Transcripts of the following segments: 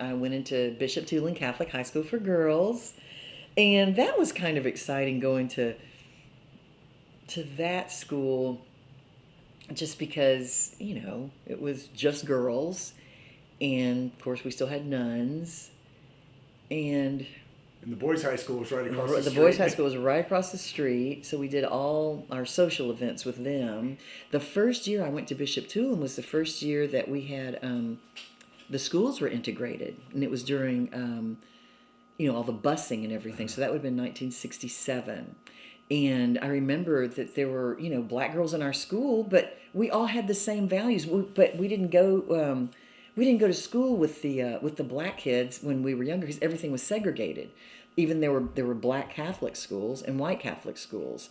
I went into Bishop Tulane Catholic High School for girls, and that was kind of exciting going to that school just because, it was just girls, and of course we still had nuns, and And the boys' high school was right across the the street. boys' high school was right across the street, so we did all our social events with them. The first year I went to Bishop Tulane was the first year that we had the schools were integrated, and it was during all the busing and everything. So that would have been 1967. And I remember that there were, black girls in our school, but we all had the same values. But we didn't go. We didn't go to school with the black kids when we were younger because everything was segregated. Even there were black Catholic schools and white Catholic schools,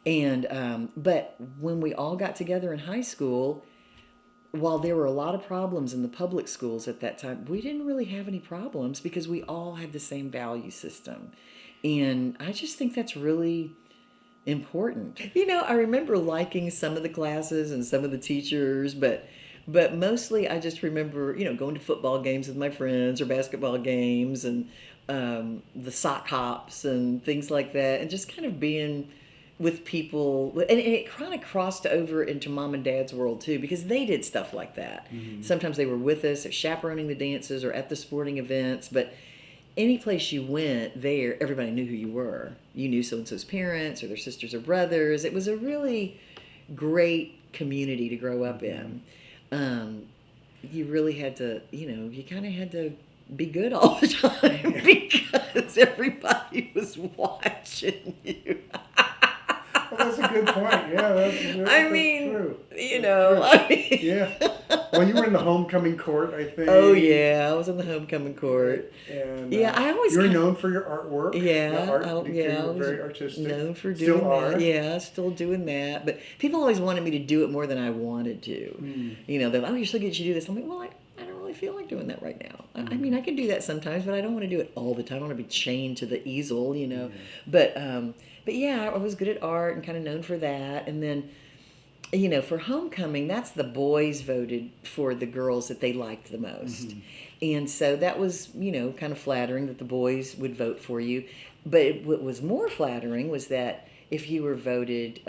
and but when we all got together in high school, while there were a lot of problems in the public schools at that time, we didn't really have any problems because we all had the same value system. And I just think that's really important. I remember liking some of the classes and some of the teachers, but mostly I just remember, going to football games with my friends or basketball games and the sock hops and things like that, and just kind of being with people. And it kind of crossed over into mom and dad's world too, because they did stuff like that. Mm-hmm. Sometimes they were with us, chaperoning the dances or at the sporting events, but any place you went there, everybody knew who you were. You knew so-and-so's parents or their sisters or brothers. It was a really great community to grow up in. You really had to, you kind of had to be good all the time because everybody was watching you. Well, that's a good point. Yeah, that's true. Yeah. Well, you were in the homecoming court, I think. Oh yeah, I was in the homecoming court. And I always. You're known for your artwork. Yeah, You're very artistic. Known for doing that. Yeah, still doing that. But people always wanted me to do it more than I wanted to. They're like, "Oh, you're so good. You do this." I'm like, "Well, I don't really feel like doing that right now. I mean, I can do that sometimes, but I don't want to do it all the time. I want to be chained to the easel, But yeah, I was good at art and kind of known for that. And then, for homecoming, that's the boys voted for the girls that they liked the most. Mm-hmm. And so that was, kind of flattering that the boys would vote for you. But what was more flattering was that if you were voted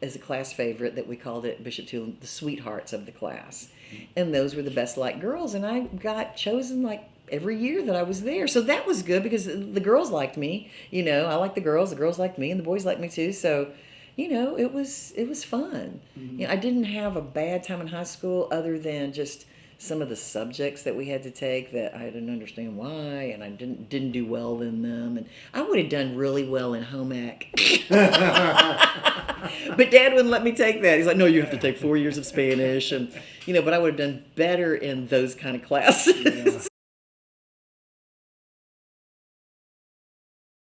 as a class favorite, that we called it Bishop Tulane, the sweethearts of the class. Mm-hmm. And those were the best liked girls. And I got chosen every year that I was there. So that was good because the girls liked me. I liked the girls liked me, and the boys liked me too. So, it was fun. Mm-hmm. I didn't have a bad time in high school other than just some of the subjects that we had to take that I didn't understand why, and I didn't do well in them. And I would have done really well in home ec. But Dad wouldn't let me take that. He's like, "No, you have to take 4 years of Spanish," and but I would have done better in those kind of classes. Yeah.